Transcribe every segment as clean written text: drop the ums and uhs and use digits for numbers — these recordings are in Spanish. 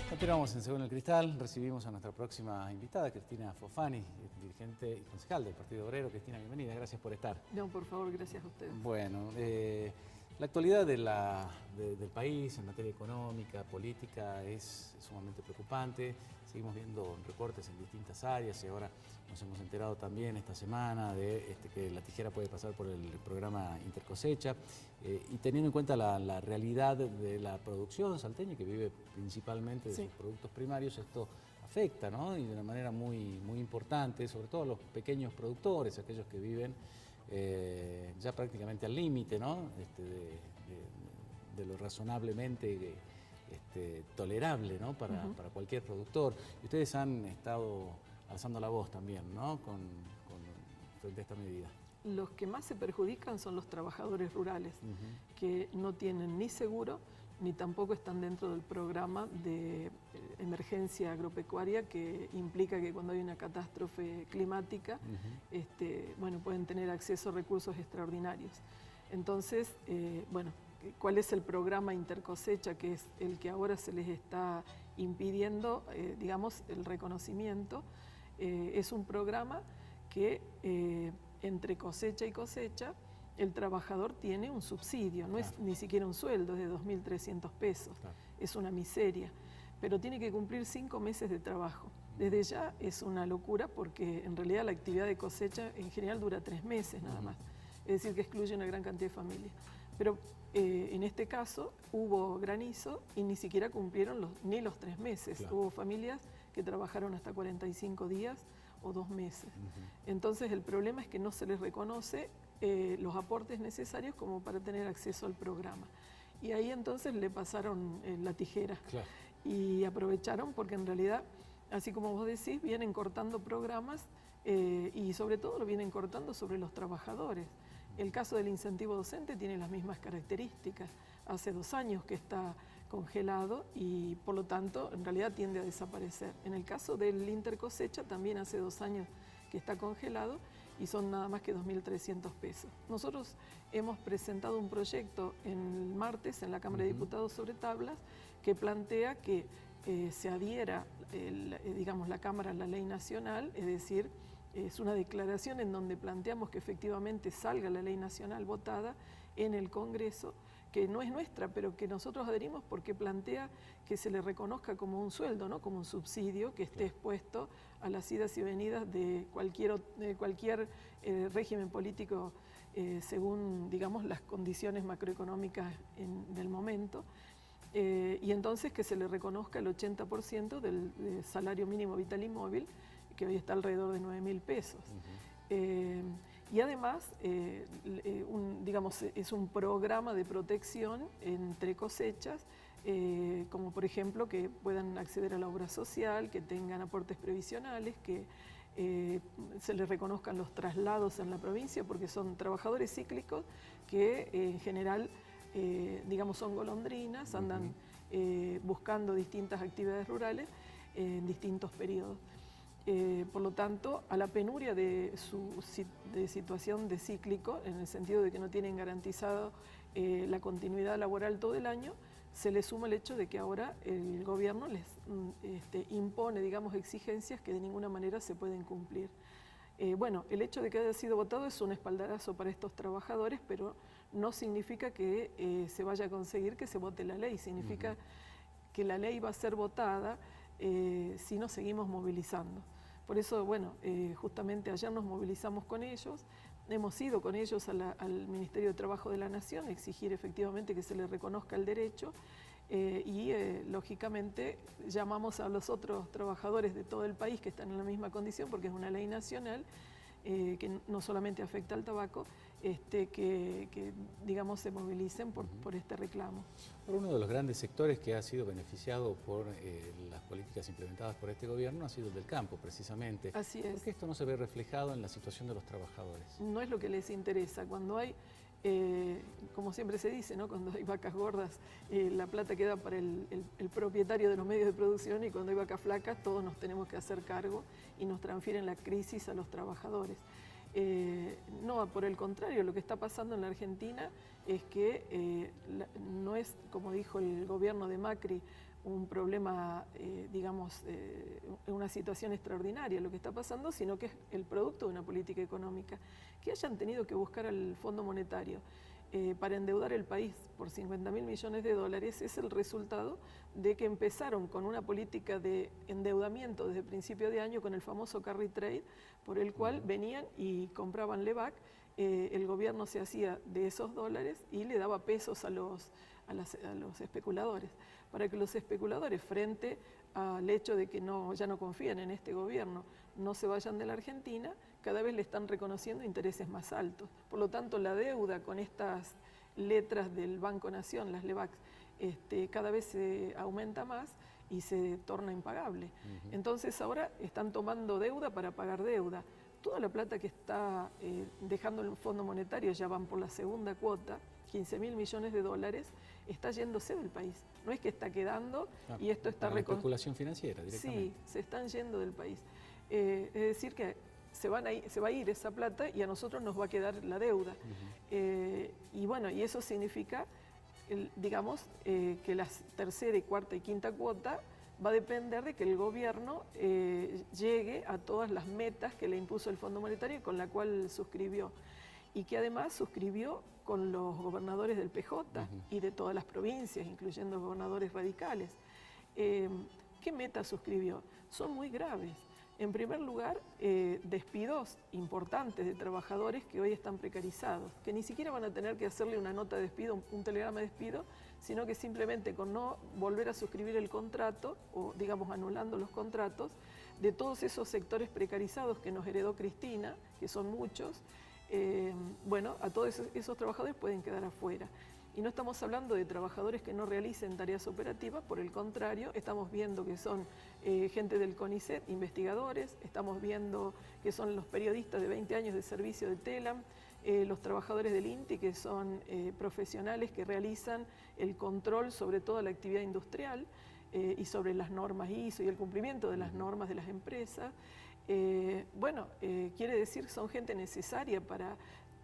Continuamos en Según el Cristal. Recibimos a nuestra próxima invitada, Cristina Fofani, dirigente y concejal del Partido Obrero. Cristina, bienvenida. Gracias por estar. No, por favor, gracias a ustedes. Bueno, la actualidad del país en materia económica, política, es sumamente preocupante. Seguimos viendo recortes en distintas áreas y ahora nos hemos enterado también esta semana de que la tijera puede pasar por el programa Intercosecha. Y teniendo en cuenta la realidad de la producción salteña, que vive principalmente de sus productos primarios, esto afecta, ¿no? Y de una manera muy importante, sobre todo a los pequeños productores, aquellos que viven ya prácticamente al límite, ¿no? De lo razonablemente tolerable, ¿no? para cualquier productor. Y ustedes han estado alzando la voz también, ¿no? Frente a esta medida. Los que más se perjudican son los trabajadores rurales, que no tienen ni seguro, ni tampoco están dentro del programa de emergencia agropecuaria, que implica que cuando hay una catástrofe climática, bueno, pueden tener acceso a recursos extraordinarios. Entonces, bueno, ¿cuál es el programa Intercosecha, que es el que ahora se les está impidiendo, digamos, el reconocimiento? Es un programa que entre cosecha y cosecha el trabajador tiene un subsidio, no es ni siquiera un sueldo, es de 2.300 pesos, es una miseria, pero tiene que cumplir 5 meses de trabajo. Desde ya es una locura porque en realidad la actividad de cosecha en general dura 3 meses nada más, es decir que excluye una gran cantidad de familias. Pero en este caso hubo granizo y ni siquiera cumplieron ni los 3 meses, hubo familias que trabajaron hasta 45 días o 2 meses. Entonces el problema es que no se les reconoce los aportes necesarios como para tener acceso al programa. Y ahí entonces le pasaron la tijera y aprovecharon porque en realidad, así como vos decís, vienen cortando programas y sobre todo lo vienen cortando sobre los trabajadores. El caso del incentivo docente tiene las mismas características. Hace 2 años que está congelado y por lo tanto en realidad tiende a desaparecer. En el caso del Intercosecha también hace 2 años que está congelado y son nada más que 2.300 pesos. Nosotros hemos presentado un proyecto el martes en la Cámara de Diputados sobre tablas que plantea que se adhiera, digamos, la Cámara a la ley nacional, es decir, es una declaración en donde planteamos que efectivamente salga la ley nacional votada en el Congreso, que no es nuestra, pero que nosotros adherimos porque plantea que se le reconozca como un sueldo, ¿no? Como un subsidio que esté expuesto a las idas y venidas de cualquier régimen político según, digamos, las condiciones macroeconómicas del momento. Y entonces que se le reconozca el 80% del salario mínimo vital y móvil, que hoy está alrededor de 9.000 pesos. Y además, digamos, es un programa de protección entre cosechas, como por ejemplo que puedan acceder a la obra social, que tengan aportes previsionales, que se les reconozcan los traslados en la provincia, porque son trabajadores cíclicos que en general, digamos, son golondrinas, andan buscando distintas actividades rurales en distintos periodos. Por lo tanto, a la penuria de su situación de cíclico, en el sentido de que no tienen garantizado la continuidad laboral todo el año, se le suma el hecho de que ahora el gobierno les impone, digamos, exigencias que de ninguna manera se pueden cumplir. Bueno, el hecho de que haya sido votado es un espaldarazo para estos trabajadores, pero no significa que se vaya a conseguir que se vote la ley, significa que la ley va a ser votada si nos seguimos movilizando. Por eso, bueno, justamente ayer nos movilizamos con ellos, hemos ido con ellos al Ministerio de Trabajo de la Nación a exigir efectivamente que se les reconozca el derecho y lógicamente llamamos a los otros trabajadores de todo el país que están en la misma condición porque es una ley nacional que no solamente afecta al tabaco, que digamos se movilicen por este reclamo. Uno de los grandes sectores que ha sido beneficiado por las políticas implementadas por este gobierno ha sido el del campo, precisamente. Así es. ¿Por qué esto no se ve reflejado en la situación de los trabajadores? No es lo que les interesa. Cuando hay, como siempre se dice, ¿no? Cuando hay vacas gordas, la plata queda para el propietario de los medios de producción, y cuando hay vacas flacas todos nos tenemos que hacer cargo y nos transfieren la crisis a los trabajadores. No, por el contrario, lo que está pasando en la Argentina es que no es, como dijo el gobierno de Macri, un problema, digamos, una situación extraordinaria lo que está pasando, sino que es el producto de una política económica. Que hayan tenido que buscar al Fondo Monetario para endeudar el país por 50.000 millones de dólares es el resultado de que empezaron con una política de endeudamiento desde principio de año con el famoso carry trade, por el cual venían y compraban Levac, el gobierno se hacía de esos dólares y le daba pesos a los especuladores, para que los especuladores, frente al hecho de que ya no confían en este gobierno, no se vayan de la Argentina, cada vez le están reconociendo intereses más altos. Por lo tanto, la deuda con estas letras del Banco Nación, las LEVACs, cada vez se aumenta más y se torna impagable. Entonces ahora están tomando deuda para pagar deuda. Toda la plata que está dejando el Fondo Monetario, ya van por la segunda cuota, 15.000 millones de dólares, está yéndose del país. No es que está quedando y esto está... La especulación financiera directamente. Sí, se están yendo del país. Es decir que se va a ir esa plata y a nosotros nos va a quedar la deuda. Y bueno, y eso significa, digamos, que la tercera, cuarta y quinta cuota va a depender de que el gobierno llegue a todas las metas que le impuso el Fondo Monetario y con la cual suscribió. Y que además suscribió con los gobernadores del PJ y de todas las provincias, incluyendo gobernadores radicales. ¿Qué meta suscribió? Son muy graves. En primer lugar, despidos importantes de trabajadores que hoy están precarizados, que ni siquiera van a tener que hacerle una nota de despido, un telegrama de despido, sino que simplemente con no volver a suscribir el contrato, o digamos anulando los contratos, de todos esos sectores precarizados que nos heredó Cristina, que son muchos, bueno, a todos esos trabajadores pueden quedar afuera. Y no estamos hablando de trabajadores que no realicen tareas operativas, por el contrario, estamos viendo que son gente del CONICET, investigadores, estamos viendo que son los periodistas de 20 años de servicio de TELAM, los trabajadores del INTI, que son profesionales que realizan el control sobre toda la actividad industrial y sobre las normas ISO y el cumplimiento de las normas de las empresas. Bueno, quiere decir que son gente necesaria para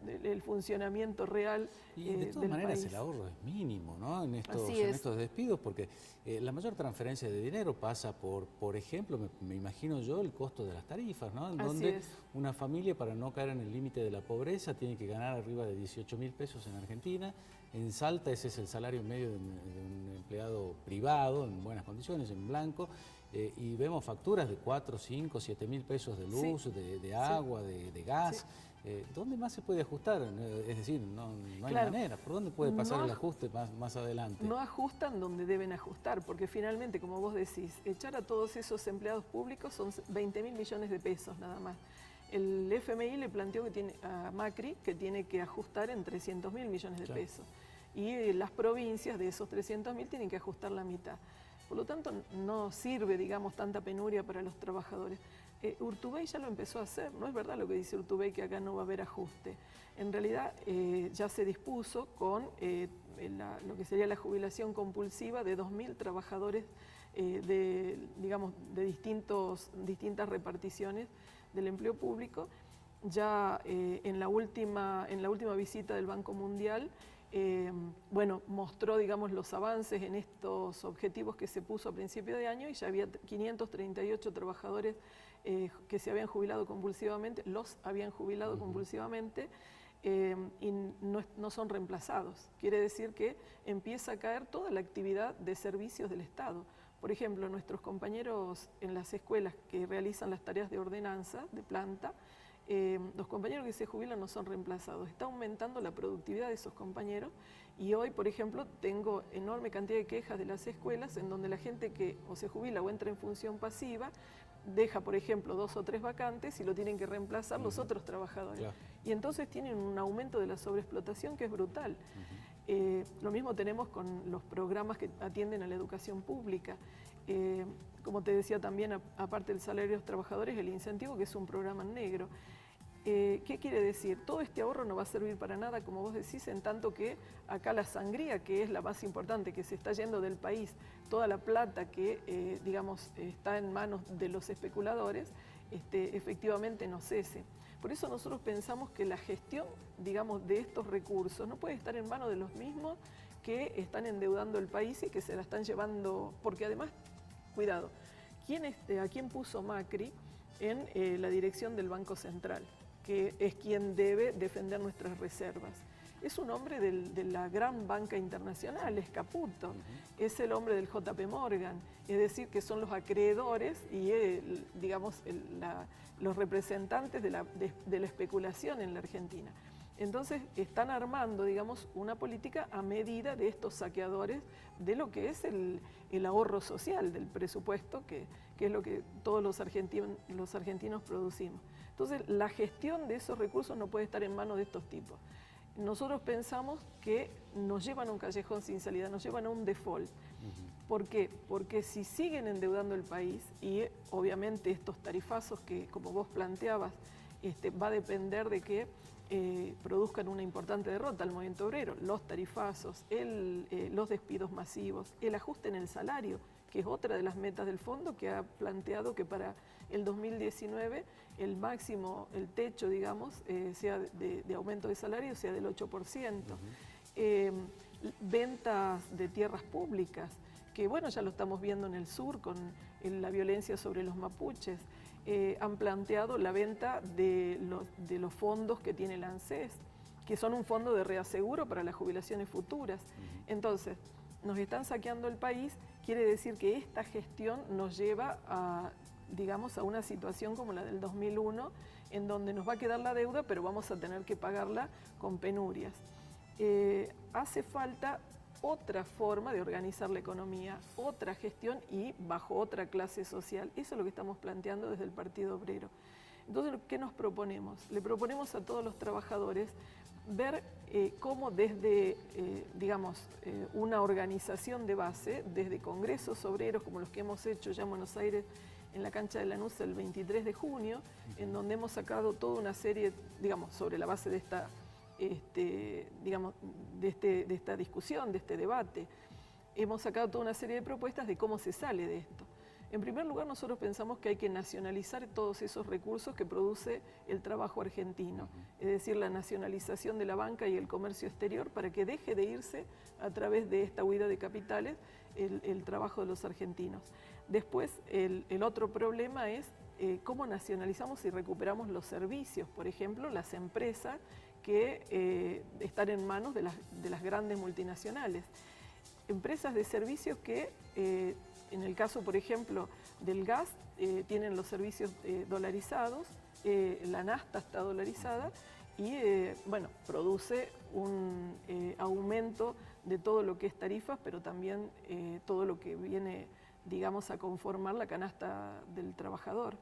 el funcionamiento real y de todas maneras el ahorro es mínimo, ¿no? en estos despidos, porque la mayor transferencia de dinero pasa por ejemplo, me imagino yo, el costo de las tarifas, ¿no? En donde una familia, para no caer en el límite de la pobreza, tiene que ganar arriba de 18.000 pesos en Argentina. En Salta ese es el salario medio de un empleado privado, en buenas condiciones, en blanco. Y vemos facturas de 4, 5, 7.000 pesos de luz, de agua, de gas. ¿Dónde más se puede ajustar? Es decir, no hay manera. ¿Por dónde puede pasar el ajuste más adelante? No ajustan donde deben ajustar, porque finalmente, como vos decís, echar a todos esos empleados públicos son 20.000 millones de pesos nada más. El FMI le planteó a Macri que tiene que ajustar en 300.000 millones de pesos. Y las provincias de esos 300.000 tienen que ajustar la mitad. Por lo tanto, no sirve, digamos, tanta penuria para los trabajadores. Urtubey ya lo empezó a hacer, no es verdad lo que dice Urtubey que acá no va a haber ajuste. En realidad ya se dispuso con lo que sería la jubilación compulsiva de 2.000 trabajadores de distintas reparticiones del empleo público. Ya en la última visita del Banco Mundial, bueno, mostró, digamos, los avances en estos objetivos que se puso a principio de año y ya había 538 trabajadores que se habían jubilado convulsivamente, convulsivamente y no son reemplazados. Quiere decir que empieza a caer toda la actividad de servicios del Estado. Por ejemplo, nuestros compañeros en las escuelas que realizan las tareas de ordenanza, de planta, los compañeros que se jubilan no son reemplazados. Está aumentando la productividad de esos compañeros y hoy, por ejemplo, tengo enorme cantidad de quejas de las escuelas en donde la gente que o se jubila o entra en función pasiva deja, por ejemplo, 2 o 3 vacantes y lo tienen que reemplazar los otros trabajadores. Claro. Y entonces tienen un aumento de la sobreexplotación que es brutal. Lo mismo tenemos con los programas que atienden a la educación pública. Como te decía también, aparte del salario de los trabajadores, el incentivo, que es un programa negro. ¿Qué quiere decir? Todo este ahorro no va a servir para nada, como vos decís, en tanto que acá la sangría, que es la más importante, que se está yendo del país, toda la plata que, digamos, está en manos de los especuladores, efectivamente no cese. Por eso nosotros pensamos que la gestión, digamos, de estos recursos no puede estar en manos de los mismos que están endeudando el país y que se la están llevando, porque además, cuidado, ¿a quién puso Macri en la dirección del Banco Central? Que es quien debe defender nuestras reservas. Es un hombre de la gran banca internacional, es Caputo, es el hombre del JP Morgan, es decir, que son los acreedores y digamos, los representantes de la especulación en la Argentina. Entonces están armando, digamos, una política a medida de estos saqueadores de lo que es el ahorro social del presupuesto, que es lo que todos los argentinos producimos. Entonces la gestión de esos recursos no puede estar en manos de estos tipos. Nosotros pensamos que nos llevan a un callejón sin salida, nos llevan a un default. ¿Por qué? Porque si siguen endeudando el país y obviamente estos tarifazos que, como vos planteabas, va a depender de que produzcan una importante derrota al movimiento obrero, los tarifazos, los despidos masivos, el ajuste en el salario, que es otra de las metas del fondo, que ha planteado que para el 2019 el máximo, el techo, digamos, sea de aumento de salario sea del 8%. Ventas de tierras públicas, que bueno, ya lo estamos viendo en el sur con la violencia sobre los mapuches. Han planteado la venta de los fondos que tiene el ANSES, que son un fondo de reaseguro para las jubilaciones futuras. Entonces, nos están saqueando el país, quiere decir que esta gestión nos lleva a, digamos, a una situación como la del 2001, en donde nos va a quedar la deuda, pero vamos a tener que pagarla con penurias. Hace falta otra forma de organizar la economía, otra gestión y bajo otra clase social. Eso es lo que estamos planteando desde el Partido Obrero. Entonces, ¿qué nos proponemos? Le proponemos a todos los trabajadores ver cómo desde, digamos, una organización de base, desde congresos obreros como los que hemos hecho ya en Buenos Aires, en la cancha de Lanús el 23 de junio, en donde hemos sacado toda una serie, digamos, sobre la base de esta digamos, de esta discusión, de este debate. Hemos sacado toda una serie de propuestas de cómo se sale de esto. En primer lugar, nosotros pensamos que hay que nacionalizar todos esos recursos que produce el trabajo argentino, es decir, la nacionalización de la banca y el comercio exterior para que deje de irse a través de esta huida de capitales el trabajo de los argentinos. Después, el otro problema es cómo nacionalizamos y recuperamos los servicios, por ejemplo, las empresas que están en manos de las grandes multinacionales. Empresas de servicios que, en el caso, por ejemplo, del gas, tienen los servicios dolarizados, la nafta está dolarizada y, bueno, produce un aumento de todo lo que es tarifas, pero también todo lo que viene, digamos, a conformar la canasta del trabajador.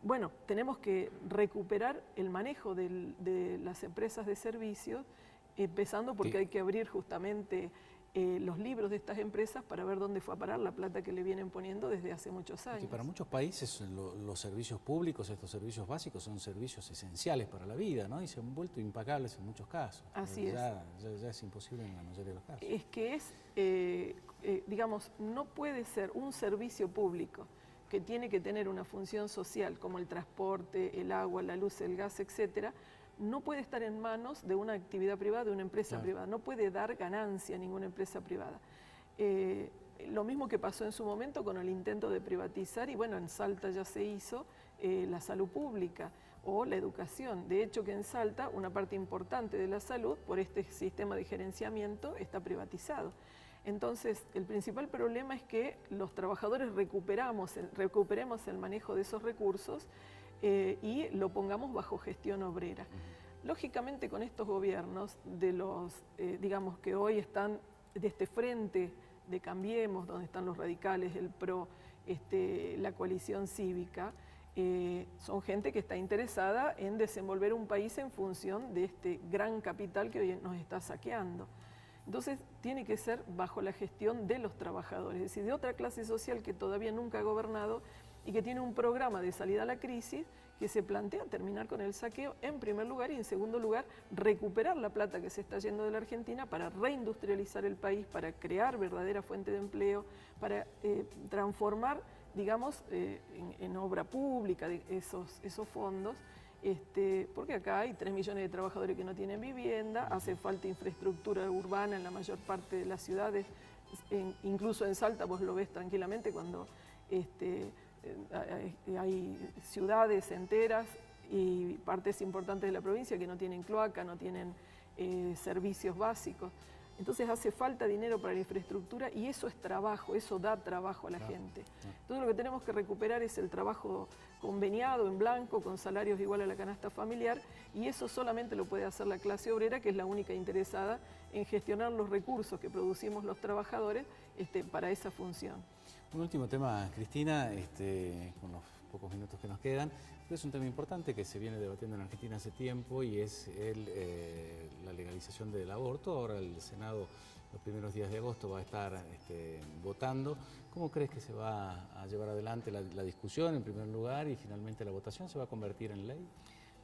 Bueno, tenemos que recuperar el manejo de las empresas de servicios, empezando porque hay que abrir justamente los libros de estas empresas para ver dónde fue a parar la plata que le vienen poniendo desde hace muchos años. Que para muchos países los servicios públicos, estos servicios básicos, son servicios esenciales para la vida, ¿no? Y se han vuelto impagables en muchos casos. Así es. Ya es imposible en la mayoría de los casos. Es que digamos, no puede ser un servicio público que tiene que tener una función social como el transporte, el agua, la luz, el gas, etcétera, no puede estar en manos de una actividad privada, de una empresa privada. No puede dar ganancia a ninguna empresa privada. Lo mismo que pasó en su momento con el intento de privatizar, y bueno, en Salta ya se hizo la salud pública o la educación. De hecho, que en Salta una parte importante de la salud, por este sistema de gerenciamiento, está privatizado. Entonces, el principal problema es que los trabajadores recuperemos el manejo de esos recursos y lo pongamos bajo gestión obrera. Lógicamente, con estos gobiernos, digamos que hoy están de este frente de Cambiemos, donde están los radicales, el PRO, la coalición cívica, son gente que está interesada en desenvolver un país en función de este gran capital que hoy nos está saqueando. Entonces, tiene que ser bajo la gestión de los trabajadores, es decir, de otra clase social que todavía nunca ha gobernado y que tiene un programa de salida a la crisis que se plantea terminar con el saqueo en primer lugar y en segundo lugar recuperar la plata que se está yendo de la Argentina para reindustrializar el país, para crear verdadera fuente de empleo, para transformar, digamos, en obra pública esos fondos porque acá hay 3 millones de trabajadores que no tienen vivienda, hace falta infraestructura urbana en la mayor parte de las ciudades, incluso en Salta vos lo ves tranquilamente cuando hay ciudades enteras y partes importantes de la provincia que no tienen cloaca, no tienen servicios básicos. Entonces hace falta dinero para la infraestructura y eso es trabajo, eso da trabajo a la gente. Entonces lo que tenemos que recuperar es el trabajo conveniado en blanco, con salarios igual a la canasta familiar, y eso solamente lo puede hacer la clase obrera, que es la única interesada en gestionar los recursos que producimos los trabajadores para esa función. Un último tema, Cristina, con los pocos minutos que nos quedan, es un tema importante que se viene debatiendo en Argentina hace tiempo y es la legalización del aborto. Ahora el Senado los primeros días de agosto va a estar votando. ¿Cómo crees que se va a llevar adelante la discusión en primer lugar y finalmente la votación se va a convertir en ley?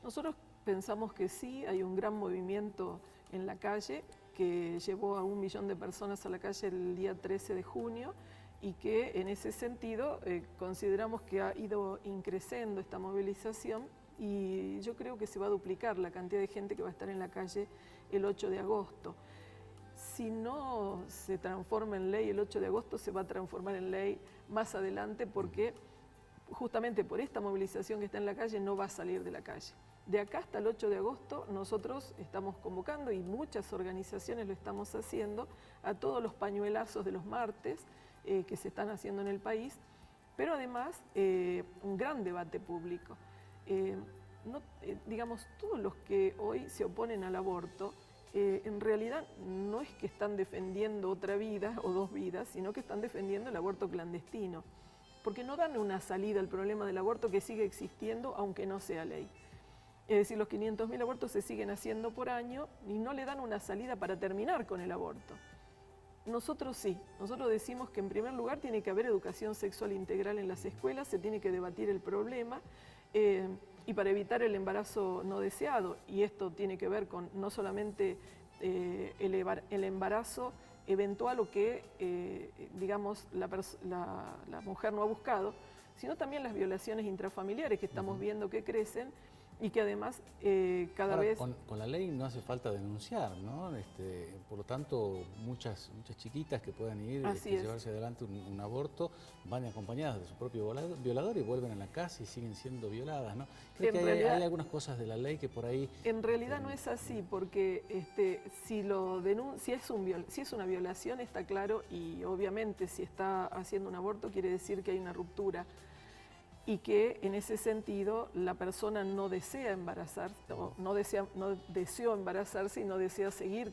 Nosotros pensamos que sí, hay un gran movimiento en la calle que llevó a 1 millón de personas a la calle el día 13 de junio y que en ese sentido consideramos que ha ido increciendo esta movilización y yo creo que se va a duplicar la cantidad de gente que va a estar en la calle el 8 de agosto. Si no se transforma en ley el 8 de agosto, se va a transformar en ley más adelante porque justamente por esta movilización que está en la calle no va a salir de la calle. De acá hasta el 8 de agosto nosotros estamos convocando y muchas organizaciones lo estamos haciendo a todos los pañuelazos de los martes que se están haciendo en el país, pero además un gran debate público. Digamos, todos los que hoy se oponen al aborto, en realidad no es que están defendiendo otra vida o 2 vidas, sino que están defendiendo el aborto clandestino, porque no dan una salida al problema del aborto que sigue existiendo aunque no sea ley. Es decir, los 500.000 abortos se siguen haciendo por año y no le dan una salida para terminar con el aborto. Nosotros sí, nosotros decimos que en primer lugar tiene que haber educación sexual integral en las escuelas, se tiene que debatir el problema y para evitar el embarazo no deseado, y esto tiene que ver con no solamente el embarazo eventual o que digamos la mujer no ha buscado, sino también las violaciones intrafamiliares que estamos viendo que crecen y que además cada Ahora, vez... Con la ley no hace falta denunciar, ¿no? Por lo tanto, muchas chiquitas que puedan ir llevarse adelante un aborto van acompañadas de su propio violador y vuelven a la casa y siguen siendo violadas, ¿no? Creo que hay algunas cosas de la ley que por ahí... En realidad no es así, porque si es una violación está claro y obviamente si está haciendo un aborto quiere decir que hay una ruptura y que en ese sentido la persona no desea embarazarse, no deseó embarazarse y no desea seguir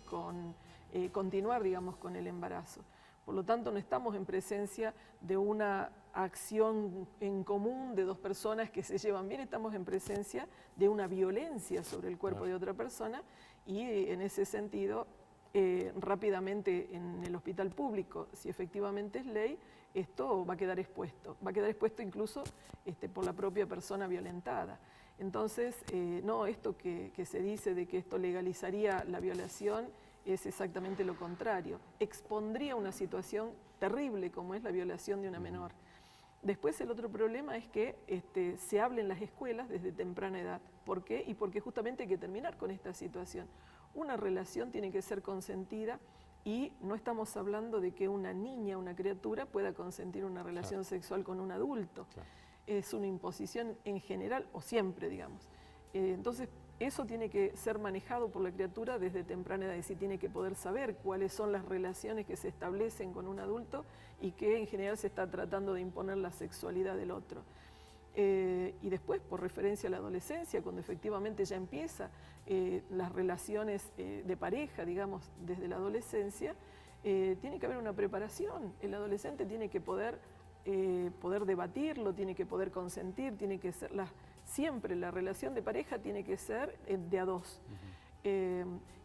continuar, digamos, con el embarazo. Por lo tanto, no estamos en presencia de una acción en común de 2 personas que se llevan bien, estamos en presencia de una violencia sobre el cuerpo de otra persona y en ese sentido, rápidamente en el hospital público, si efectivamente es ley, esto va a quedar expuesto incluso por la propia persona violentada. Entonces, no, esto que se dice de que esto legalizaría la violación es exactamente lo contrario. Expondría una situación terrible como es la violación de una menor. Después el otro problema es que se hable en las escuelas desde temprana edad. ¿Por qué? Y porque justamente hay que terminar con esta situación. Una relación tiene que ser consentida y no estamos hablando de que una niña, una criatura, pueda consentir una relación sexual con un adulto. Es una imposición en general o siempre, digamos. Entonces, eso tiene que ser manejado por la criatura desde temprana edad, es decir, tiene que poder saber cuáles son las relaciones que se establecen con un adulto y que en general se está tratando de imponer la sexualidad del otro. Y después, por referencia a la adolescencia, cuando efectivamente ya empieza las relaciones de pareja, digamos, desde la adolescencia, tiene que haber una preparación. El adolescente tiene que poder debatirlo, tiene que poder consentir, tiene que ser siempre la relación de pareja tiene que ser de a 2.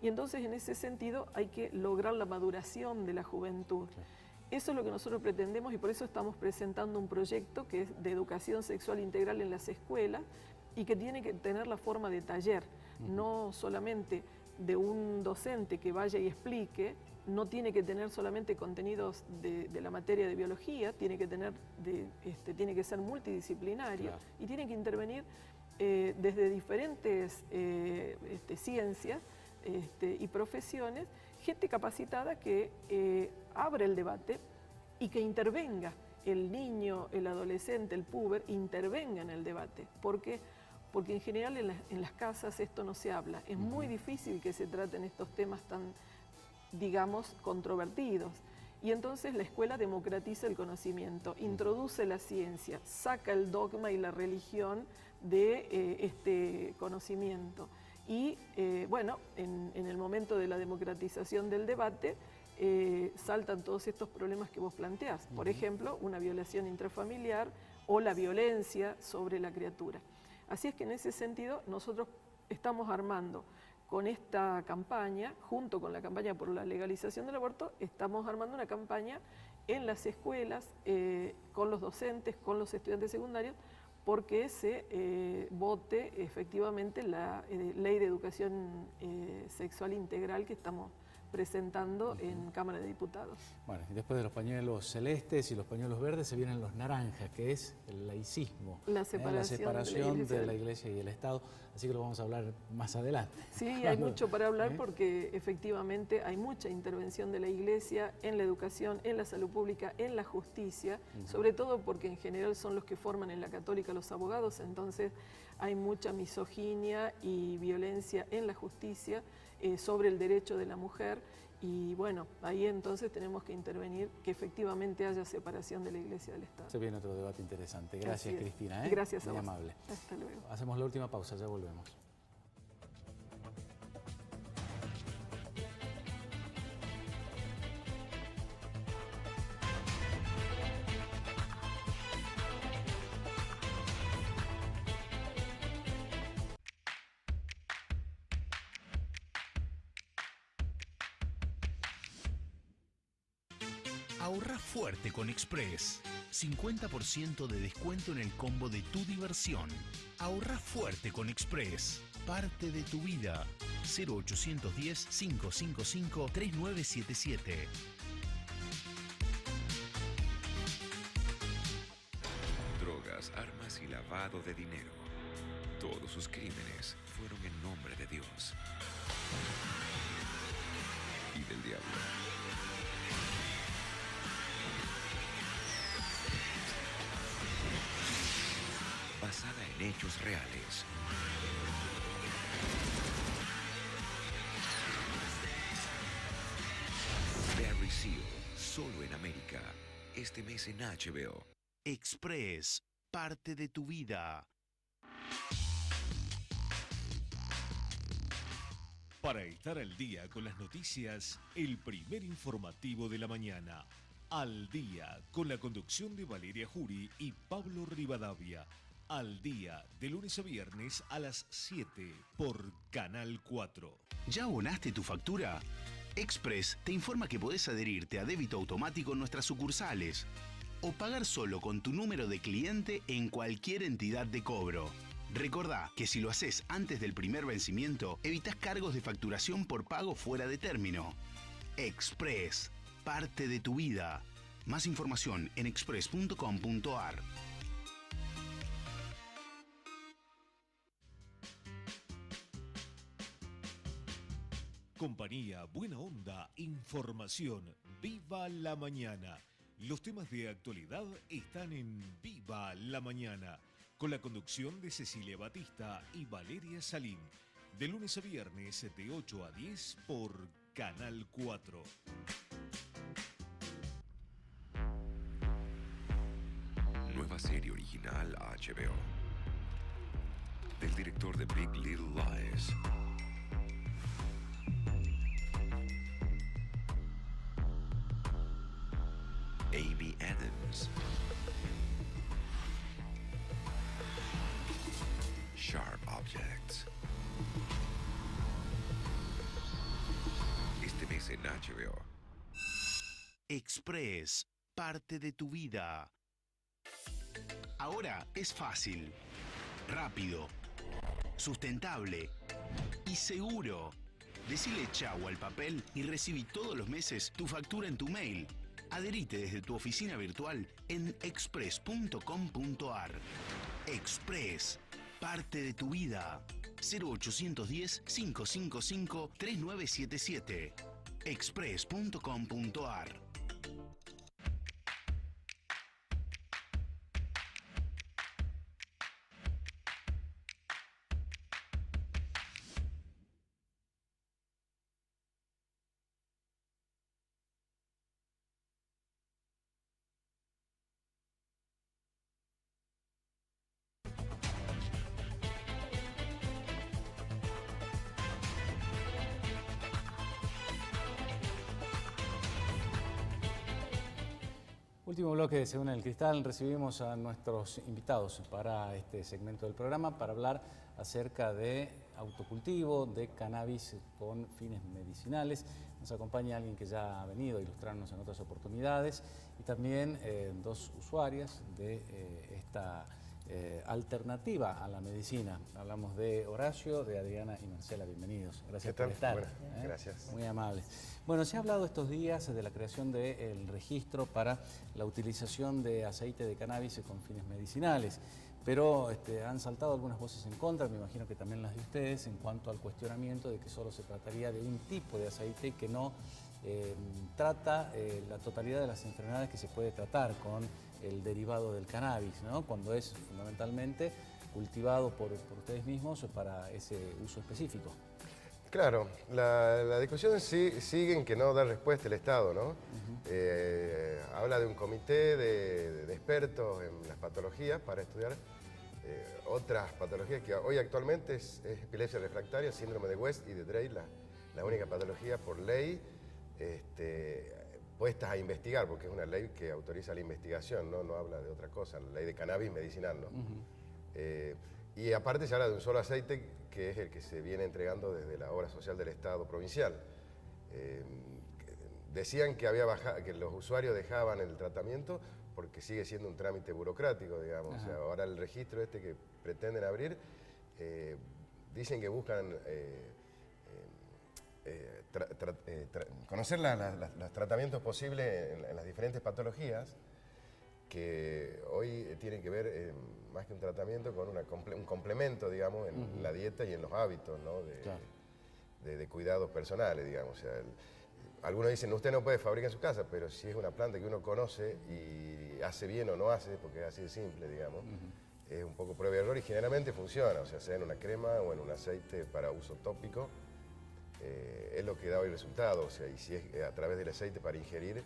Y entonces en ese sentido hay que lograr la maduración de la juventud. Eso es lo que nosotros pretendemos y por eso estamos presentando un proyecto que es de educación sexual integral en las escuelas y que tiene que tener la forma de taller, no solamente de un docente que vaya y explique, no tiene que tener solamente contenidos de la materia de biología, tiene que ser multidisciplinario y tiene que intervenir desde diferentes ciencias y profesiones, gente capacitada que abra el debate y que intervenga. El niño, el adolescente, el puber, intervenga en el debate. ¿Por qué? Porque en general en las casas esto no se habla. Es muy difícil que se traten estos temas tan, digamos, controvertidos. Y entonces la escuela democratiza el conocimiento, introduce la ciencia, saca el dogma y la religión de este conocimiento. Y bueno, en el momento de la democratización del debate, saltan todos estos problemas que vos planteás. Por ejemplo, una violación intrafamiliar o la violencia sobre la criatura. Así es que en ese sentido nosotros estamos armando con esta campaña, junto con la campaña por la legalización del aborto, estamos armando una campaña en las escuelas, con los docentes, con los estudiantes secundarios, porque se vote efectivamente la ley de educación sexual integral que estamos presentando en Cámara de Diputados. Bueno, y después de los pañuelos celestes y los pañuelos verdes se vienen los naranjas, que es el laicismo, la separación de la Iglesia y el Estado, así que lo vamos a hablar más adelante. Sí, hay mucho para hablar porque efectivamente hay mucha intervención de la Iglesia en la educación, en la salud pública, en la justicia, sobre todo porque en general son los que forman en la Católica los abogados, entonces hay mucha misoginia y violencia en la justicia sobre el derecho de la mujer y bueno, ahí entonces tenemos que intervenir que efectivamente haya separación de la Iglesia del Estado. Se viene otro debate interesante. Gracias, Cristina. Gracias a vos. Muy amable. Hasta luego. Hacemos la última pausa, ya volvemos. Ahorra fuerte con Express. 50% de descuento en el combo de tu diversión. Ahorra fuerte con Express. Parte de tu vida. 0810-555-3977. Drogas, armas y lavado de dinero. Todos sus crímenes fueron en nombre de Dios y del diablo. Basada en hechos reales. Barry Seal, solo en América. Este mes en HBO. Express, parte de tu vida. Para estar al día con las noticias, el primer informativo de la mañana. Al día, con la conducción de Valeria Jury y Pablo Rivadavia. Al día, de lunes a viernes a las 7 por Canal 4. ¿Ya abonaste tu factura? Express te informa que podés adherirte a débito automático en nuestras sucursales o pagar solo con tu número de cliente en cualquier entidad de cobro. Recordá que si lo haces antes del primer vencimiento, evitás cargos de facturación por pago fuera de término. Express, parte de tu vida. Más información en express.com.ar. Compañía, buena onda, información, Viva la Mañana. Los temas de actualidad están en Viva la Mañana, con la conducción de Cecilia Batista y Valeria Salín, de lunes a viernes de 8 a 10 por Canal 4. Nueva serie original HBO. Del director de Big Little Lies. Amy Adams. Sharp Objects. Este mes en HBO. Express, parte de tu vida. Ahora es fácil, rápido, sustentable y seguro. Decile chau al papel y recibí todos los meses tu factura en tu mail. Adherite desde tu oficina virtual en express.com.ar. Express, parte de tu vida. 0810-555-3977. express.com.ar. Último bloque de Según el Cristal, recibimos a nuestros invitados para este segmento del programa para hablar acerca de autocultivo, de cannabis con fines medicinales. Nos acompaña alguien que ya ha venido a ilustrarnos en otras oportunidades y también dos usuarias de esta alternativa a la medicina. Hablamos de Horacio, de Adriana y Marcela. Bienvenidos. Gracias por estar. Bueno, gracias. Muy amables. Bueno, se ha hablado estos días de la creación del registro para la utilización de aceite de cannabis con fines medicinales, pero han saltado algunas voces en contra, me imagino que también las de ustedes, en cuanto al cuestionamiento de que solo se trataría de un tipo de aceite que no trata la totalidad de las enfermedades que se puede tratar con el derivado del cannabis, ¿no? Cuando es fundamentalmente cultivado por ustedes mismos para ese uso específico. Claro, la discusión sigue en que no da respuesta el Estado, ¿no? Habla de un comité de expertos en las patologías para estudiar otras patologías que hoy actualmente es epilepsia refractaria, síndrome de West y de Drey, la única patología por ley puestas a investigar, porque es una ley que autoriza la investigación, no habla de otra cosa, la ley de cannabis medicinal, ¿no? Y aparte se habla de un solo aceite que es el que se viene entregando desde la obra social del Estado provincial. Decían que que los usuarios dejaban el tratamiento porque sigue siendo un trámite burocrático, digamos. O sea, ahora el registro que pretenden abrir, dicen que buscan conocer los tratamientos posibles en las diferentes patologías que hoy tienen que ver más que un tratamiento con un complemento, digamos, en la dieta y en los hábitos, ¿no? de cuidados personales, digamos. O sea, algunos dicen, usted no puede fabricar en su casa, pero si es una planta que uno conoce y hace bien o no hace, porque es así de simple, digamos, es un poco prueba y error y generalmente funciona, o sea en una crema o en un aceite para uso tópico, es lo que da hoy resultado, o sea, y si es a través del aceite para ingerir,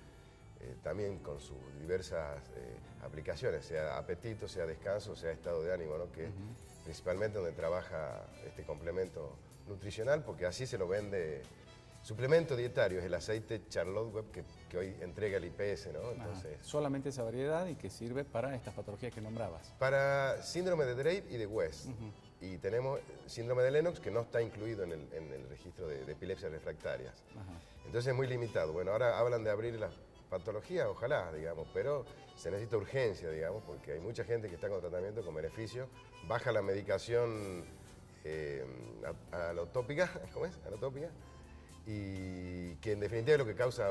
también con sus diversas aplicaciones, sea apetito, sea descanso, sea estado de ánimo, ¿no? Que es principalmente donde trabaja este complemento nutricional, porque así se lo vende. Suplemento dietario es el aceite Charlotte Web que hoy entrega el IPS, ¿no? Entonces, solamente esa variedad y que sirve para estas patologías que nombrabas. Para síndrome de Dravet y de West. Y tenemos síndrome de Lennox que no está incluido en el registro de epilepsias refractarias. Entonces es muy limitado. Bueno, ahora hablan de abrir las patologías, ojalá, digamos, pero se necesita urgencia, digamos, porque hay mucha gente que está con tratamiento con beneficio, baja la medicación alotópica, ¿cómo es? Alotópica, y que en definitiva es lo que causa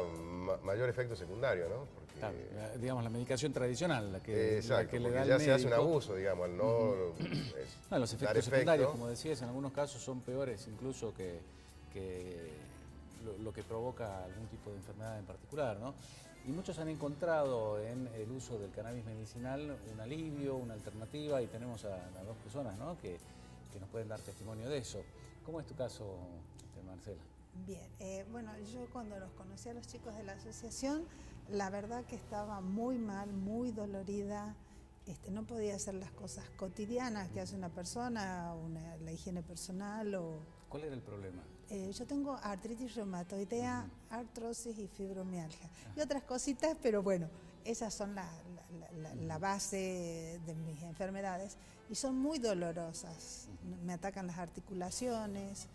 mayor efecto secundario, ¿no? Porque, claro, digamos, la medicación tradicional, exacto, la que le porque da ya el se hace un médico. abuso, digamos, al no... Los efectos secundarios, como decías, en algunos casos son peores incluso que lo que provoca algún tipo de enfermedad en particular, ¿no? Y muchos han encontrado en el uso del cannabis medicinal un alivio, una alternativa, y tenemos a dos personas, ¿no? que nos pueden dar testimonio de eso. ¿Cómo es tu caso, Marcela? Bien, bueno, yo cuando los conocí a los chicos de la asociación, la verdad que estaba muy mal, muy dolorida, no podía hacer las cosas cotidianas que hace una persona, la higiene personal o... ¿Cuál era el problema? Yo tengo artritis reumatoidea, artrosis y fibromialgia y otras cositas, pero bueno, esas son la base de mis enfermedades y son muy dolorosas. Me atacan las articulaciones,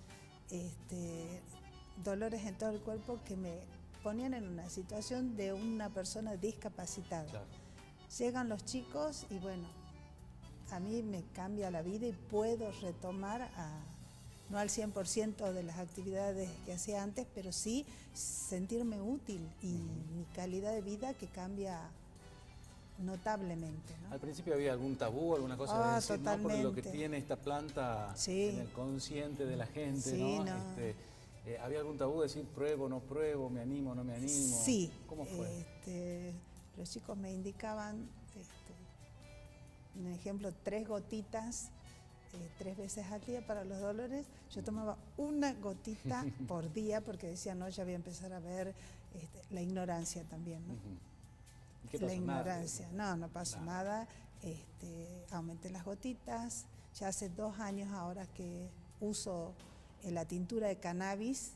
dolores en todo el cuerpo que me ponían en una situación de una persona discapacitada. Claro. Llegan los chicos y bueno, a mí me cambia la vida y puedo retomar no al 100% de las actividades que hacía antes, pero sí sentirme útil y mi calidad de vida que cambia notablemente, ¿no? Al principio había algún tabú, alguna cosa de decir, no, porque lo que totalmente. tiene esta planta Sí. en el consciente de la gente, Sí, ¿no? no. ¿Había algún tabú de decir pruebo, no pruebo, me animo, no me animo? Sí. ¿Cómo fue? Los chicos me indicaban, un ejemplo, 3 gotitas 3 veces al día para los dolores. Yo tomaba una gotita por día porque decía, no, ya voy a empezar a ver la ignorancia también, ¿no? ¿Y qué La pasó? ignorancia. No pasó nada. Aumenté las gotitas. Ya hace 2 años ahora que uso la tintura de cannabis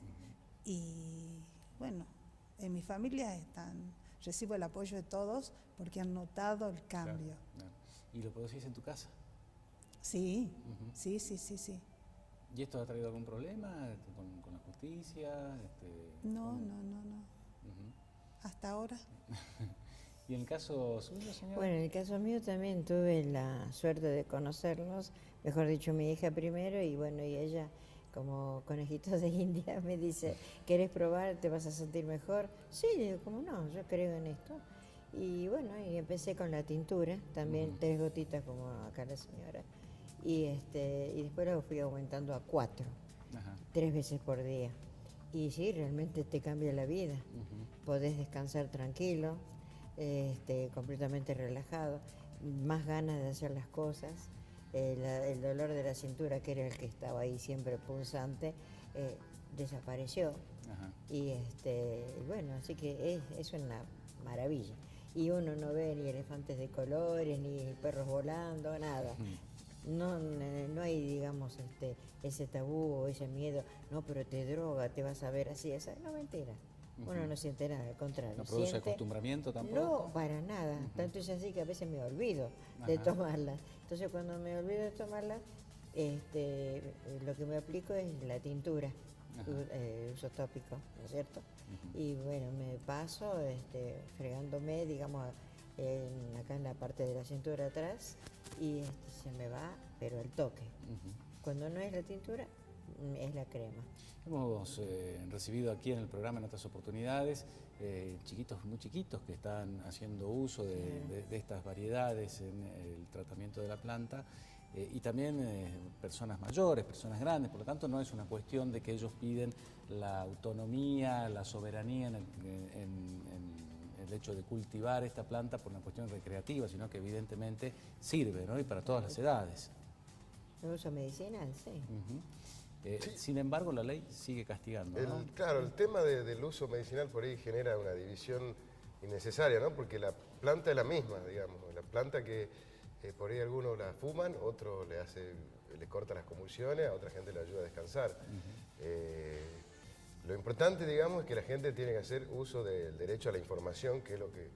y bueno, en mi familia recibo el apoyo de todos porque han notado el cambio. Claro. ¿Y lo producís en tu casa? Sí, Ujú. sí. ¿Y esto ha traído algún problema con la justicia? No. Ujú. Hasta ahora. ¿Y en el caso suyo, señora? Bueno, en el caso mío también tuve la suerte de conocerlos, mejor dicho, mi hija primero, y bueno, y ella, como conejitos de India, me dice, ¿querés probar? ¿Te vas a sentir mejor? Sí, le digo, ¿cómo no? Yo creo en esto. Y bueno, y empecé con la tintura, también 3 gotitas como acá la señora, y después lo fui aumentando a 4, Ajá. 3 veces por día. Y sí, realmente te cambia la vida. Ujú. Podés descansar tranquilo, completamente relajado, más ganas de hacer las cosas. El dolor de la cintura, que era el que estaba ahí siempre punzante, desapareció. Ajá. Y bueno, así que es una maravilla. Y uno no ve ni elefantes de colores, ni perros volando, nada. No hay, digamos, ese tabú o ese miedo, no, pero te droga, te vas a ver así, esa no, mentira. Uno no siente nada, al contrario. ¿No produce siente- acostumbramiento tampoco? No, para nada. Tanto es así que a veces me olvido de Ajá. tomarla. Entonces cuando me olvido de tomarla, lo que me aplico es la tintura, Ajá. uso tópico, ¿no es cierto? Y bueno, me paso fregándome, digamos, acá en la parte de la cintura atrás, y se me va, pero el toque. Ujú. Cuando no es la tintura, es la crema. Hemos recibido aquí en el programa en otras oportunidades chiquitos, muy chiquitos, que están haciendo uso de estas variedades en el tratamiento de la planta, y también personas mayores, personas grandes. Por lo tanto, no es una cuestión de que ellos piden la autonomía, la soberanía en el hecho de cultivar esta planta por una cuestión recreativa, sino que evidentemente sirve, ¿no? Y para todas las edades. ¿El uso medicinal? Sí. Ujú. Sin embargo, la ley sigue castigando, ¿no? Claro, el tema del uso medicinal por ahí genera una división innecesaria, ¿no? Porque la planta es la misma, digamos. La planta que por ahí algunos la fuman, otros le corta las convulsiones, a otra gente le ayuda a descansar. Lo importante, digamos, es que la gente tiene que hacer uso del derecho a la información, que es lo que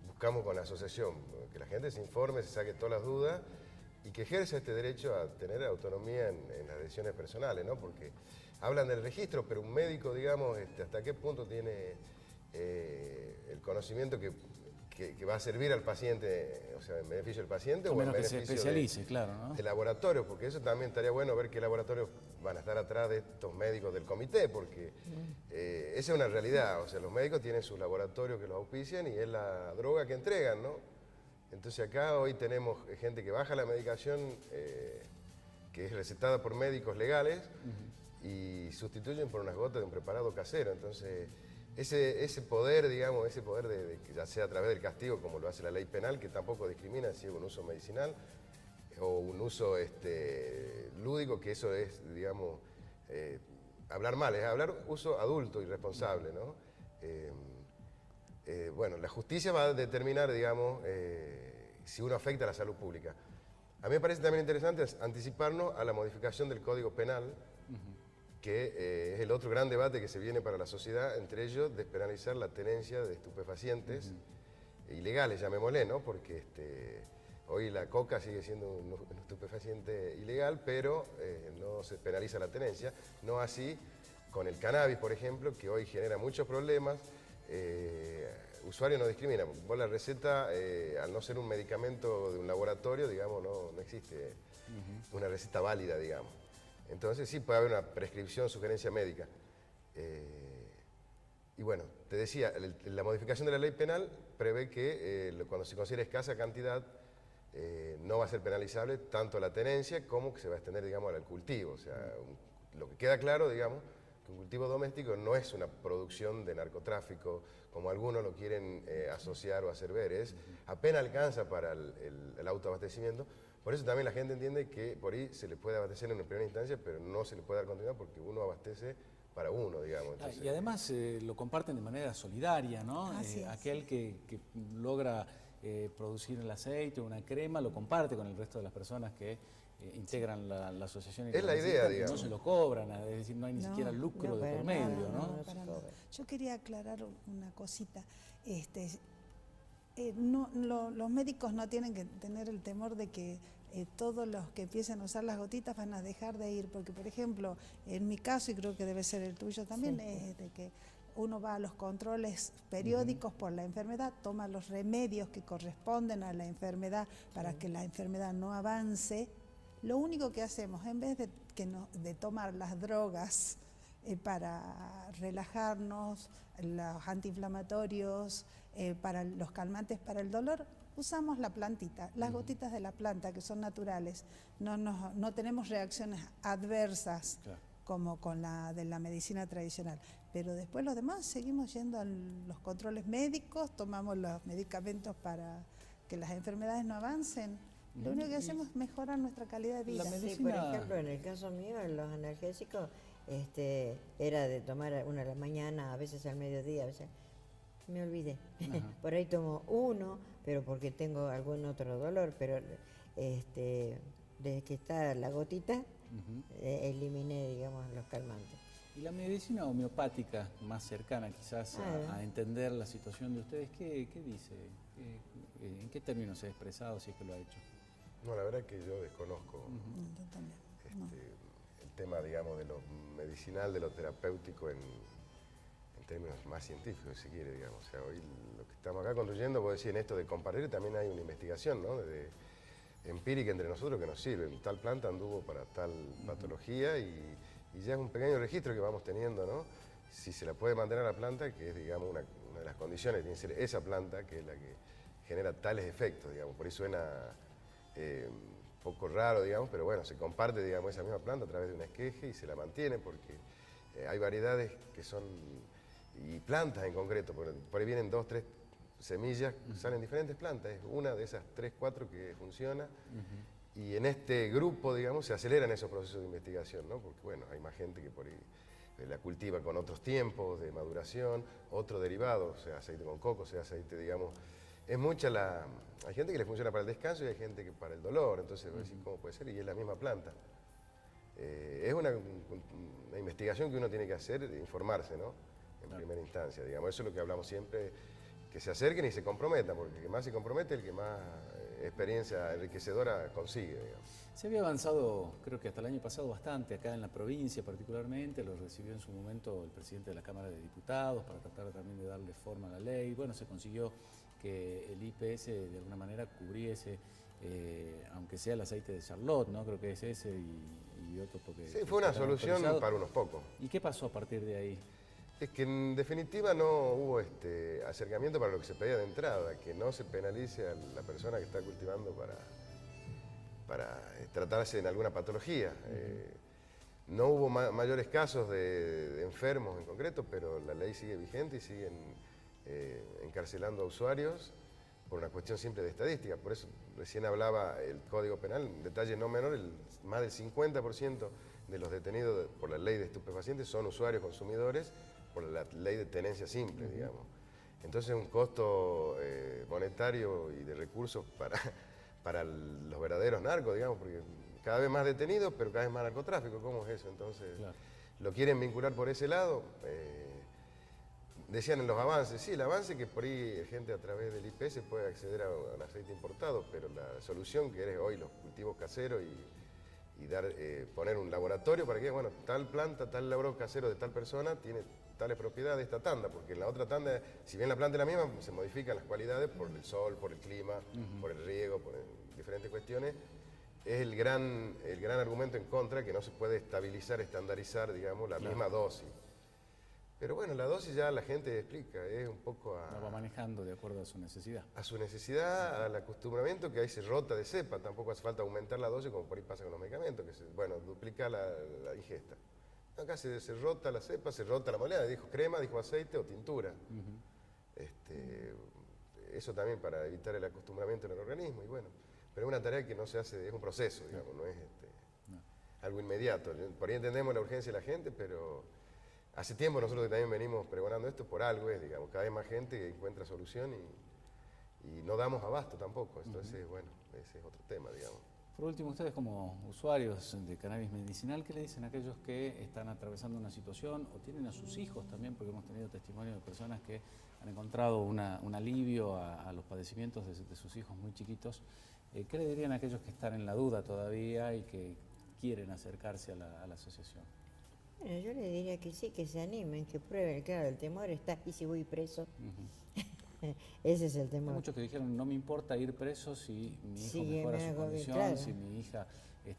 buscamos con la asociación. Que la gente se informe, se saque todas las dudas y que ejerza este derecho a tener autonomía en las decisiones personales, ¿no? Porque hablan del registro, pero un médico, digamos, hasta qué punto tiene el conocimiento que va a servir al paciente, o sea, en beneficio del paciente A o en menos que se beneficio especialice, claro, ¿no? de laboratorios, porque eso también estaría bueno ver qué laboratorios van a estar atrás de estos médicos del comité, porque esa es una realidad, o sea, los médicos tienen sus laboratorios que los auspician y es la droga que entregan, ¿no? Entonces acá hoy tenemos gente que baja la medicación que es recetada por médicos legales y sustituyen por unas gotas de un preparado casero. Entonces ese poder, digamos, ese poder de que ya sea a través del castigo, como lo hace la ley penal, que tampoco discrimina si es un uso medicinal o un uso lúdico, que eso es, digamos, hablar mal, es hablar uso adulto y responsable, ¿no? Bueno, la justicia va a determinar, digamos, si uno afecta a la salud pública. A mí me parece también interesante anticiparnos a la modificación del Código Penal, que es el otro gran debate que se viene para la sociedad, entre ellos despenalizar la tenencia de estupefacientes ilegales, llamémosle, ¿no? Porque hoy la coca sigue siendo un estupefaciente ilegal, pero no se penaliza la tenencia, no así con el cannabis, por ejemplo, que hoy genera muchos problemas. Usuario no discrimina. Vos la receta, al no ser un medicamento de un laboratorio, digamos, no existe una receta válida, digamos. Entonces sí puede haber una prescripción, sugerencia médica. Y bueno, te decía, la modificación de la ley penal prevé que cuando se considere escasa cantidad, no va a ser penalizable tanto la tenencia como que se va a extender, digamos, al cultivo. O sea, lo que queda claro, digamos, que un cultivo doméstico no es una producción de narcotráfico, como algunos lo quieren asociar o hacer ver, es apenas alcanza para el autoabastecimiento. Por eso también la gente entiende que por ahí se le puede abastecer en una primera instancia, pero no se le puede dar continuidad porque uno abastece para uno, digamos. Entonces, y además lo comparten de manera solidaria, ¿no? Así es. Aquel que logra producir el aceite o una crema lo comparte con el resto de las personas que integran la asociación. Y es la idea, digamos. No se lo cobran, es decir, no hay ni siquiera lucro de por medio, ¿no? No, para nada. Yo quería aclarar una cosita. Los médicos no tienen que tener el temor de que todos los que empiecen a usar las gotitas van a dejar de ir, porque por ejemplo, en mi caso, y creo que debe ser el tuyo también, es de que uno va a los controles periódicos por la enfermedad, toma los remedios que corresponden a la enfermedad para que la enfermedad no avance. Lo único que hacemos, en vez de tomar las drogas para relajarnos, los antiinflamatorios, para los calmantes para el dolor, usamos la plantita, las gotitas de la planta que son naturales. No tenemos reacciones adversas como con la de la medicina tradicional. Pero después los demás seguimos yendo a los controles médicos, tomamos los medicamentos para que las enfermedades no avancen. Lo único que hacemos es mejorar nuestra calidad de vida. Sí, por ejemplo, en el caso mío, los analgésicos, era de tomar uno a la mañana, a veces al mediodía, a veces me olvidé. Por ahí tomo uno, pero porque tengo algún otro dolor, pero desde que está la gotita, eliminé, digamos, los calmantes. Y la medicina homeopática, más cercana quizás a entender la situación de ustedes, ¿qué dice? ¿En qué términos se ha expresado, si es que lo ha hecho? No, la verdad que yo desconozco el tema, digamos, de lo medicinal, de lo terapéutico en términos más científicos, si quiere, digamos. O sea, hoy lo que estamos acá construyendo, vos decís, en esto de compartir, también hay una investigación, ¿no? Empírica entre nosotros que nos sirve. Tal planta anduvo para tal patología y ya es un pequeño registro que vamos teniendo, ¿no? Si se la puede mantener a la planta, que es, digamos, una de las condiciones, tiene que ser esa planta que es la que genera tales efectos, digamos. Por ahí suena un poco raro, digamos, pero bueno, se comparte, digamos, esa misma planta a través de un esqueje y se la mantiene porque hay variedades que son, y plantas en concreto, por ahí vienen 2, 3 semillas, salen diferentes plantas, es una de esas 3, 4 que funciona. Y en este grupo, digamos, se aceleran esos procesos de investigación, ¿no? Porque, bueno, hay más gente que por ahí la cultiva con otros tiempos de maduración, otro derivado, sea aceite con coco, sea aceite, digamos. Es mucha hay gente que le funciona para el descanso y hay gente que para el dolor, entonces, ¿cómo puede ser? Y es la misma planta. Es una investigación que uno tiene que hacer, de informarse, ¿no? En primera instancia, digamos. Eso es lo que hablamos siempre, que se acerquen y se comprometan, porque el que más se compromete, el que más experiencia enriquecedora consigue, digamos. Se había avanzado, creo que hasta el año pasado, bastante, acá en la provincia particularmente, lo recibió en su momento el presidente de la Cámara de Diputados para tratar también de darle forma a la ley. Bueno, se consiguió que el IPS de alguna manera cubriese, aunque sea el aceite de Charlotte, ¿no? Creo que es ese y otro porque... Sí, fue una solución para unos pocos. ¿Y qué pasó a partir de ahí? Es que en definitiva no hubo acercamiento para lo que se pedía de entrada, que no se penalice a la persona que está cultivando para tratarse en alguna patología. No hubo mayores casos de enfermos en concreto, pero la ley sigue vigente y siguen encarcelando a usuarios por una cuestión simple de estadística. Por eso recién hablaba el Código Penal, un detalle no menor, más del 50% de los detenidos por la ley de estupefacientes son usuarios consumidores por la ley de tenencia simple, digamos. Entonces un costo monetario y de recursos para los verdaderos narcos, digamos, porque cada vez más detenidos, pero cada vez más narcotráfico. ¿Cómo es eso? Entonces, lo quieren vincular por ese lado. Decían en los avances, sí, el avance que por ahí gente a través del IPS puede acceder a un aceite importado, pero la solución que es hoy los cultivos caseros y poner un laboratorio para que, bueno, tal planta, tal labor casero de tal persona tiene tales propiedades de esta tanda, porque en la otra tanda, si bien la planta es la misma, se modifican las cualidades por el sol, por el clima, por el riego, por diferentes cuestiones. Es el gran argumento en contra, que no se puede estabilizar, estandarizar, digamos, la misma dosis. Pero bueno, la dosis ya la gente explica, es un poco La va manejando de acuerdo a su necesidad. a su necesidad, al acostumbramiento, que ahí se rota de cepa, tampoco hace falta aumentar la dosis como por ahí pasa con los medicamentos, que bueno, duplica la ingesta. Acá se rota la cepa, se rota la molécula, dijo crema, dijo aceite o tintura. Eso también para evitar el acostumbramiento en el organismo, y bueno, pero es una tarea que no se hace, es un proceso, digamos, no es algo inmediato. Por ahí entendemos la urgencia de la gente, pero hace tiempo nosotros también venimos pregonando esto, por algo es, digamos, cada vez más gente encuentra solución y no damos abasto tampoco, entonces, bueno, ese es otro tema, digamos. Por último, ustedes como usuarios de cannabis medicinal, ¿qué le dicen a aquellos que están atravesando una situación o tienen a sus hijos también? Porque hemos tenido testimonio de personas que han encontrado un alivio a los padecimientos de sus hijos muy chiquitos. ¿Qué le dirían a aquellos que están en la duda todavía y que quieren acercarse a la asociación? Bueno, yo le diría que sí, que se animen, que prueben. Claro, el temor está, ¿y si voy preso? Ese es el temor. Hay muchos que dijeron, no me importa ir preso si mi hijo Sí, mejora su me condición, claro. si mi hija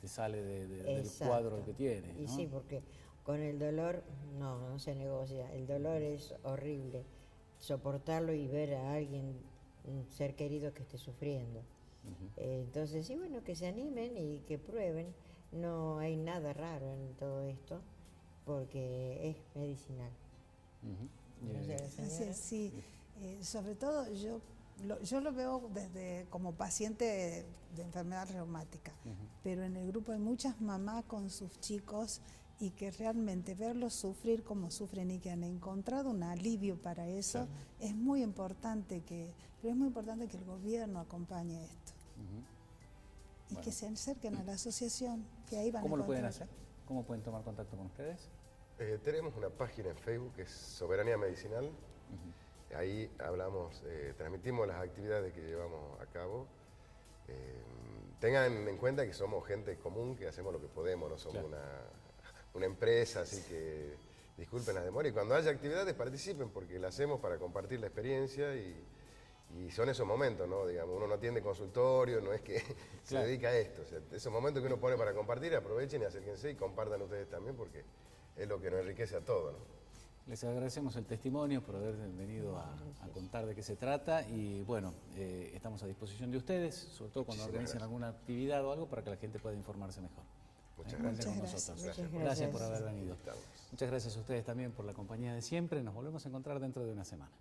sale del Exacto. cuadro que tiene, Y ¿no? sí, porque con el dolor no se negocia. El dolor es horrible. Soportarlo y ver a alguien, un ser querido que esté sufriendo. Entonces, sí, bueno, que se animen y que prueben. No hay nada raro en todo esto, porque es medicinal. ¿No sé, Así señora? es, sí. Sobre todo yo lo veo desde como paciente de enfermedad reumática, pero en el grupo hay muchas mamás con sus chicos y que realmente verlos sufrir como sufren y que han encontrado un alivio para eso, es muy importante pero es muy importante que el gobierno acompañe esto. Y Bueno. que se acerquen a la asociación, que ahí van a ¿Cómo lo pueden encontrar. hacer? ¿Cómo pueden tomar contacto con ustedes? Tenemos una página en Facebook que es Soberanía Medicinal. Ahí hablamos, transmitimos las actividades que llevamos a cabo. Tengan en cuenta que somos gente común, que hacemos lo que podemos, no somos una empresa, así que disculpen las demoras. Y cuando haya actividades participen, porque la hacemos para compartir la experiencia y son esos momentos, ¿no? Digamos, uno no atiende consultorio, no es que se dedica a esto. O sea, esos momentos que uno pone para compartir, aprovechen y acérquense y compartan ustedes también, porque es lo que nos enriquece a todos, ¿no? Les agradecemos el testimonio por haber venido a contar de qué se trata y bueno, estamos a disposición de ustedes, sobre todo cuando organicen alguna actividad o algo para que la gente pueda informarse mejor. Muchas Cuenten gracias. con Muchas nosotros. gracias. Gracias por haber venido. Estamos. Muchas gracias a ustedes también por la compañía de siempre. Nos volvemos a encontrar dentro de una semana.